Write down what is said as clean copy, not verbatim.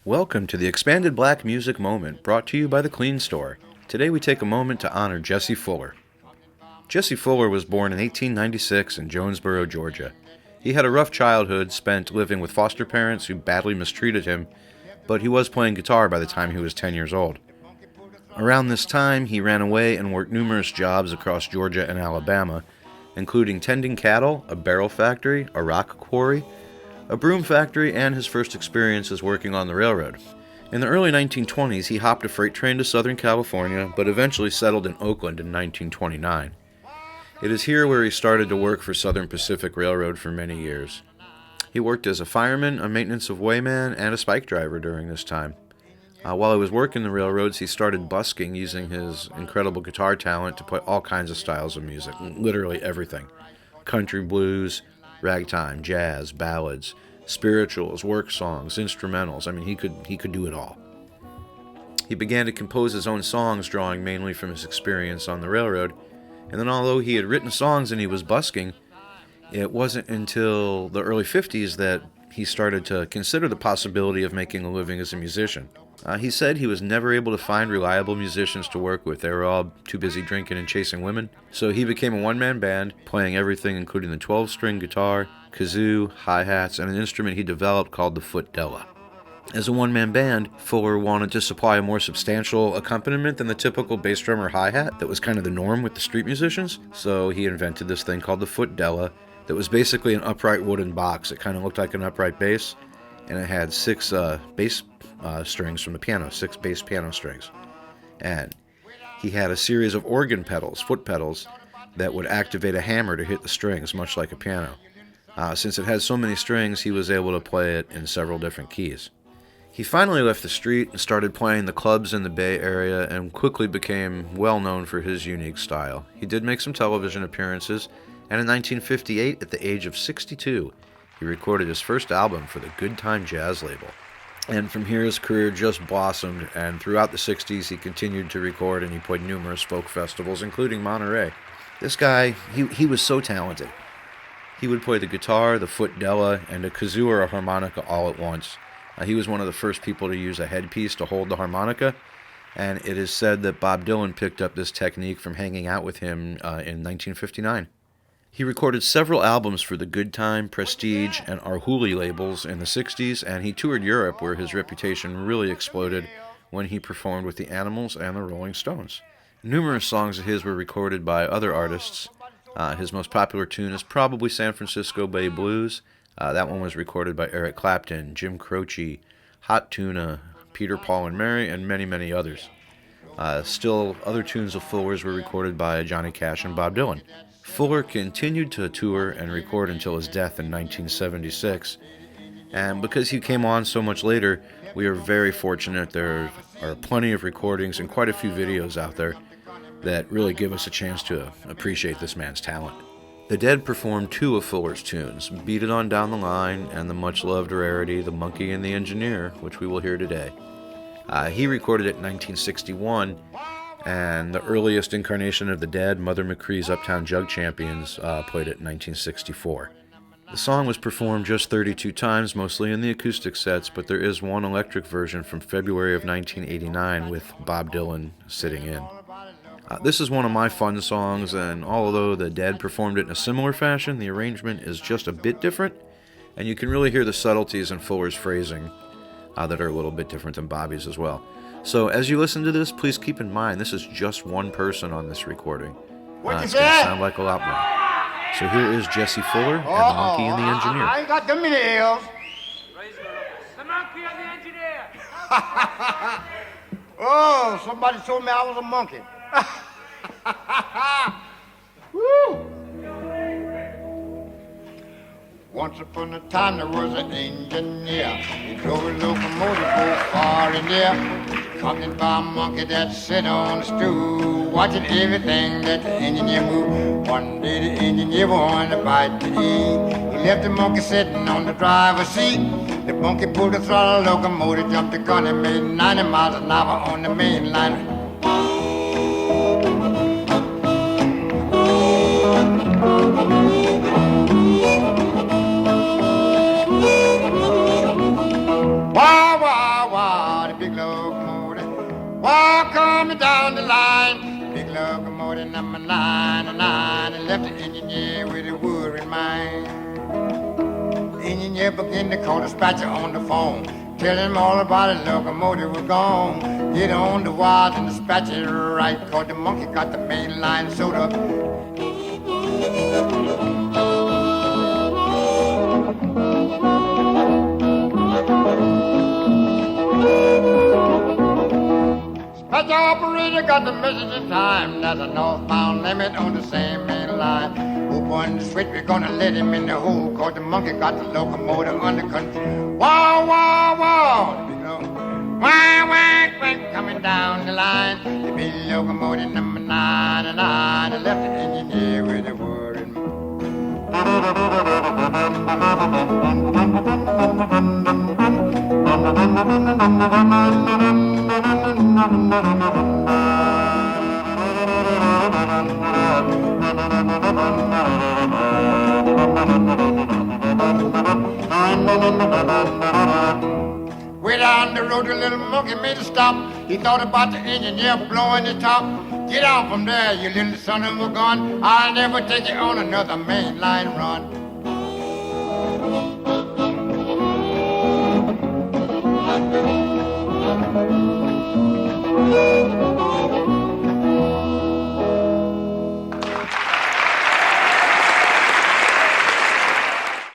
Welcome to the Expanded Black Music Moment, brought to you by the Clean Store. Today we take a moment to honor Jesse Fuller. Jesse Fuller was born in 1896 in Jonesboro, Georgia. He had a rough childhood spent living with foster parents who badly mistreated him, but he was playing guitar by the time he was 10 years old. Around this time, he ran away and worked numerous jobs across Georgia and Alabama, including tending cattle, a barrel factory, a rock quarry, a broom factory, and his first experiences working on the railroad. In the early 1920s, he hopped a freight train to Southern California, but eventually settled in Oakland in 1929. It is here where he started to work for Southern Pacific Railroad for many years. He worked as a fireman, a maintenance of wayman, and a spike driver during this time. While he was working the railroads, he started busking using his incredible guitar talent to play all kinds of styles of music, literally everything. Country blues, ragtime, jazz, ballads, spirituals, work songs, instrumentals. I mean, he could do it all. He began to compose his own songs, drawing mainly from his experience on the railroad. And then although he had written songs and he was busking, it wasn't until the early 50s that he started to consider the possibility of making a living as a musician. He said he was never able to find reliable musicians to work with. They were all too busy drinking and chasing women. So he became a one-man band, playing everything including the 12-string guitar, kazoo, hi-hats, and an instrument he developed called the footdella. As a one-man band, Fuller wanted to supply a more substantial accompaniment than the typical bass drum or hi-hat that was kind of the norm with the street musicians. So he invented this thing called the footdella that was basically an upright wooden box. It kind of looked like an upright bass, and it had six bass strings from the piano, 6 bass piano strings. And he had a series of organ pedals, foot pedals, that would activate a hammer to hit the strings, much like a piano. Since it had so many strings, he was able to play it in several different keys. He finally left the street and started playing the clubs in the Bay Area and quickly became well known for his unique style. He did make some television appearances, and in 1958, at the age of 62, he recorded his first album for the Good Time Jazz label. And from here, his career just blossomed, and throughout the 60s, he continued to record, and he played numerous folk festivals, including Monterey. This guy, he was so talented. He would play the guitar, the footdella, and a kazoo or a harmonica all at once. He was one of the first people to use a headpiece to hold the harmonica, and it is said that Bob Dylan picked up this technique from hanging out with him in 1959. He recorded several albums for the Good Time, Prestige, and Arhoolie labels in the 60s, and he toured Europe, where his reputation really exploded when he performed with the Animals and the Rolling Stones. Numerous songs of his were recorded by other artists. His most popular tune is probably San Francisco Bay Blues. That one was recorded by Eric Clapton, Jim Croce, Hot Tuna, Peter, Paul, and Mary, and many, many others. Still, other tunes of Fuller's were recorded by Johnny Cash and Bob Dylan. Fuller continued to tour and record until his death in 1976, and because he came on so much later, we are very fortunate. There are plenty of recordings and quite a few videos out there that really give us a chance to appreciate this man's talent. The Dead performed 2 of Fuller's tunes, Beat It On Down the Line and the much-loved rarity The Monkey and the Engineer, which we will hear today. He recorded it in 1961, and the earliest incarnation of the Dead, Mother McCree's Uptown Jug Champions, played it in 1964. The song was performed just 32 times, mostly in the acoustic sets, but there is one electric version from February of 1989 with Bob Dylan sitting in. This is one of my fun songs, and although the Dead performed it in a similar fashion, the arrangement is just a bit different, and you can really hear the subtleties in Fuller's phrasing that are a little bit different than Bobby's as well. So as you listen to this, please keep in mind this is just one person on this recording. It's going to sound like a lot more. So here is Jesse Fuller and the Monkey and the Engineer. I ain't got them many L's. The Monkey and the Engineer. Oh, somebody told me I was a monkey. Woo! Once upon a time there was an engineer. He drove a locomotive both far and near, accompanied by a monkey that sat on a stool, watching everything that the engineer moved. One day the engineer wanted to bite to eat. He left the monkey sitting on the driver's seat. The monkey pulled the throttle, locomotive jumped the gun and made 90 miles an hour on the main line. Wah, wah, wah. While coming down the line, big locomotive number 909, and left the engineer with a worried mind. The engineer began to call the dispatcher on the phone, tell him all about it, locomotive was gone. Get on the wires and dispatch it right, cause the monkey got the main line sewed up. Dispatch operator got the message in time. There's a northbound limit on the same main line. Open the switch, we're gonna let him in the hole, cause the monkey got the locomotive under control. Wow, wow, wow! Wah, wah, wah, coming down the line. The big locomotive number 909, and left the engineer with a worried Way down the road, the little monkey made a stop. He thought about the engineer blowing his top. Get out from there, you little son of a gun. I'll never take you on another main line run.